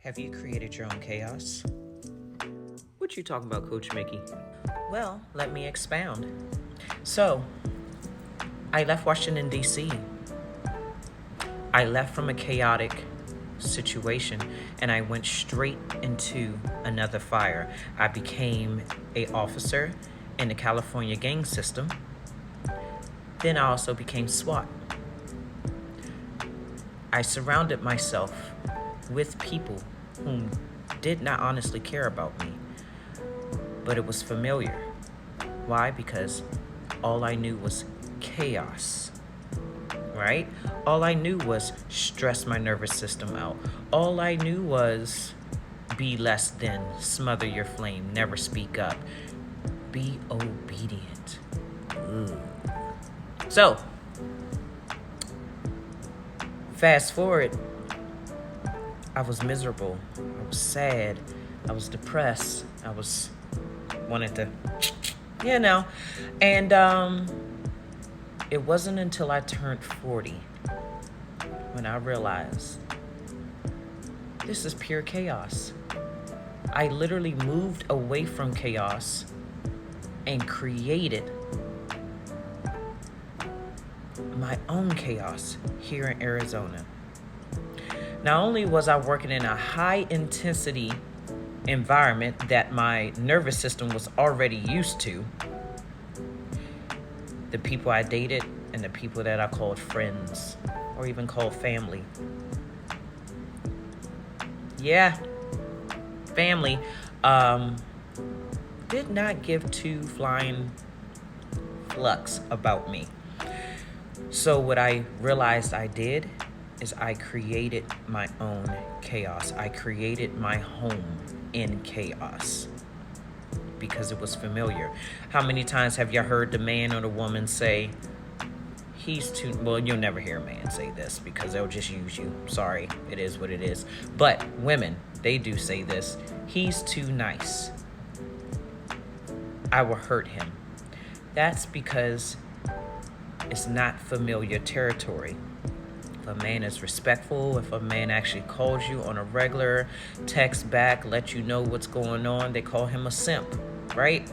Have you created your own chaos? What you talking about, Coach Micki? Well, let me expound. So, I left Washington, D.C. I left from a chaotic situation and I went straight into another fire. I became an officer in the California gang system. Then I also became SWAT. I surrounded myself with people whom did not honestly care about me, but it was familiar. Why? Because all I knew was chaos, right? All I knew was stress my nervous system out. All I knew was be less than, smother your flame, never speak up, be obedient. Ooh. So, fast forward, I was miserable, I was sad, I was depressed, I was wanted to, and it wasn't until I turned 40 when I realized this is pure chaos. I literally moved away from chaos and created my own chaos here in Arizona. Not only was I working in a high intensity environment that my nervous system was already used to, the people I dated and the people that I called friends or even called family. Yeah, family did not give two flying flucks about me. So what I realized I did is I created my own chaos. I created my home in chaos because it was familiar. How many times have you heard the man or the woman say, he's too, well, you'll never hear a man say this because they'll just use you. Sorry, it is what it is. But women, they do say this, he's too nice. I will hurt him. That's because it's not familiar territory. If a man is respectful, if a man actually calls you on a regular, text back, let you know what's going on, they call him a simp, right?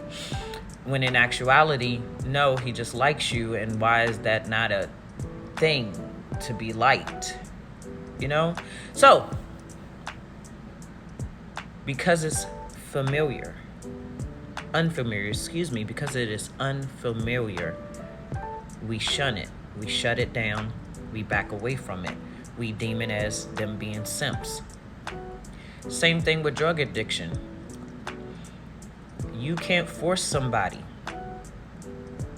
When in actuality, no, he just likes you, and why is that not a thing to be liked? You know? So, because it's because it is unfamiliar, we shun it, we shut it down, we back away from it. We deem it as them being simps. Same thing with drug addiction. You can't force somebody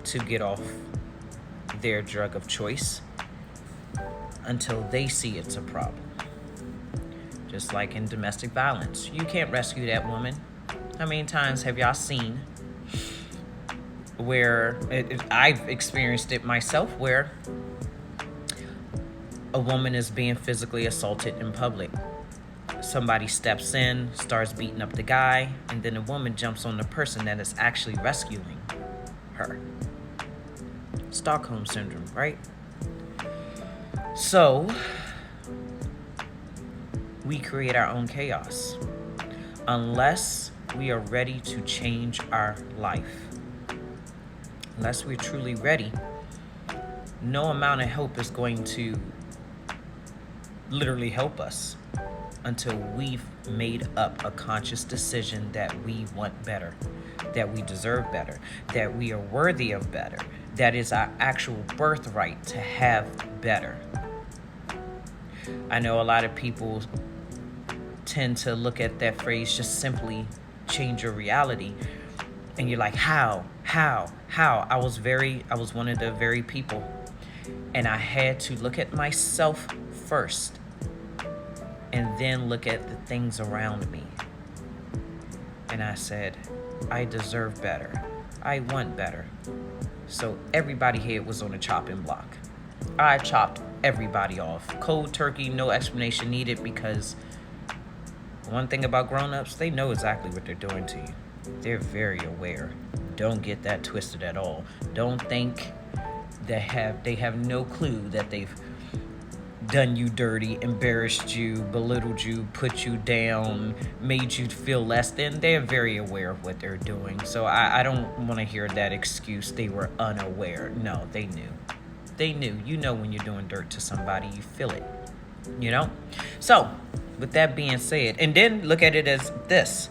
to get off their drug of choice until they see it's a problem. Just like in domestic violence. You can't rescue that woman. How many times have y'all seen where I've experienced it myself, where a woman is being physically assaulted in public. Somebody steps in, starts beating up the guy, and then a woman jumps on the person that is actually rescuing her. Stockholm syndrome, right? So, we create our own chaos. Unless we are ready to change our life. Unless we're truly ready, no amount of help is going to literally help us until we've made up a conscious decision that we want better, that we deserve better, that we are worthy of better, that is our actual birthright to have better. I know a lot of people tend to look at that phrase, just simply change your reality, and you're like, how? I was one of the very people, and I had to look at myself first and then look at the things around me. And I said, I deserve better. I want better. So everybody here was on a chopping block. I chopped everybody off. Cold turkey, no explanation needed, because one thing about grown-ups, they know exactly what they're doing to you. They're very aware. Don't get that twisted at all. Don't think they have no clue that they've done you dirty, embarrassed you, belittled you, put you down, made you feel less than, they're very aware of what they're doing. So I don't want to hear that excuse they were unaware. No, they knew. They knew. You know when you're doing dirt to somebody, you feel it. You know? So, with that being said, and then look at it as this.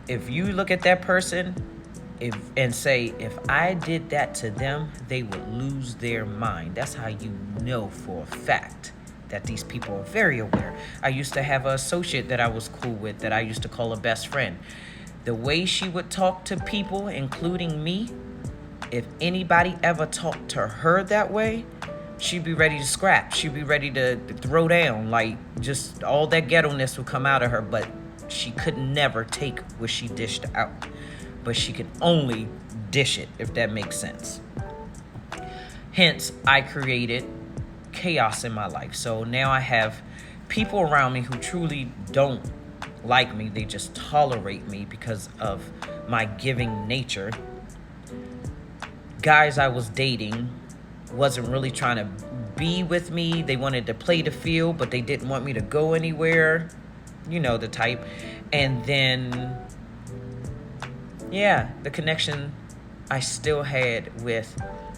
If you look at that person and say, if I did that to them, they would lose their mind. That's how you know for a fact that these people are very aware. I used to have an associate that I was cool with that I used to call a best friend. The way she would talk to people, including me, if anybody ever talked to her that way, she'd be ready to scrap. She'd be ready to throw down. Like, just all that ghetto-ness would come out of her, but she could never take what she dished out. But she could only dish it, if that makes sense. Hence, I created chaos in my life. So now I have people around me who truly don't like me. They just tolerate me because of my giving nature. Guys I was dating wasn't really trying to be with me. They wanted to play the field, but they didn't want me to go anywhere. You know the type. And then, yeah, the connection I still had with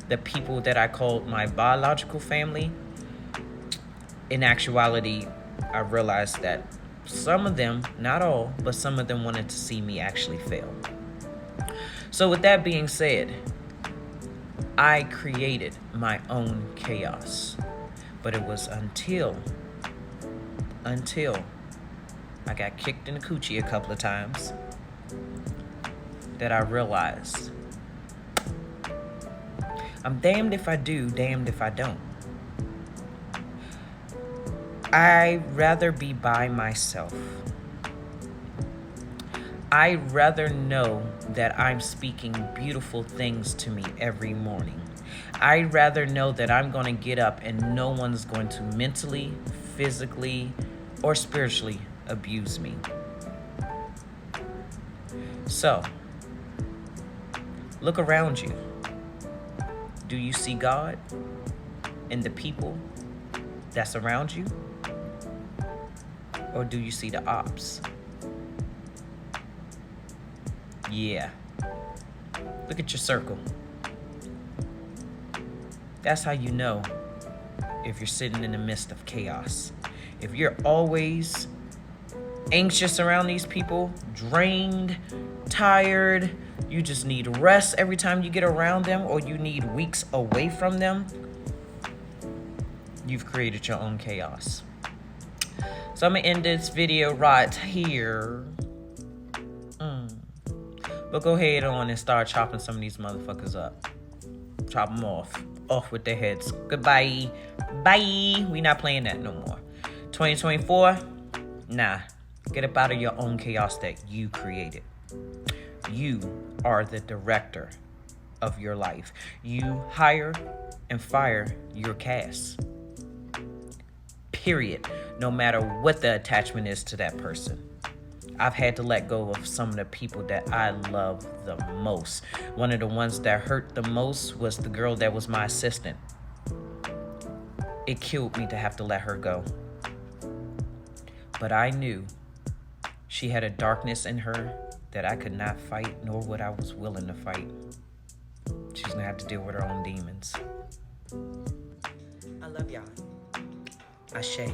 the people that I called my biological family. In actuality, I realized that some of them, not all, but some of them wanted to see me actually fail. So with that being said, I created my own chaos. But it was until I got kicked in the coochie a couple of times that I realized I'm damned if I do, damned if I don't. I'd rather be by myself. I'd rather know that I'm speaking beautiful things to me every morning. I'd rather know that I'm going to get up and no one's going to mentally, physically, or spiritually abuse me. So, look around you. Do you see God in the people that's around you? Or do you see the ops? Yeah. Look at your circle. That's how you know if you're sitting in the midst of chaos. If you're always anxious around these people, drained, tired, you just need rest every time you get around them, or you need weeks away from them, you've created your own chaos. So I'm going to end this video right here. But go ahead on and start chopping some of these motherfuckers up. Chop them off. Off with their heads. Goodbye. Bye. We not playing that no more. 2024, nah. Get up out of your own chaos that you created. You are the director of your life. You hire and fire your cast. Period. No matter what the attachment is to that person. I've had to let go of some of the people that I love the most. One of the ones that hurt the most was the girl that was my assistant. It killed me to have to let her go. But I knew she had a darkness in her that I could not fight, nor what I was willing to fight. She's gonna have to deal with her own demons. I love y'all. Ashe.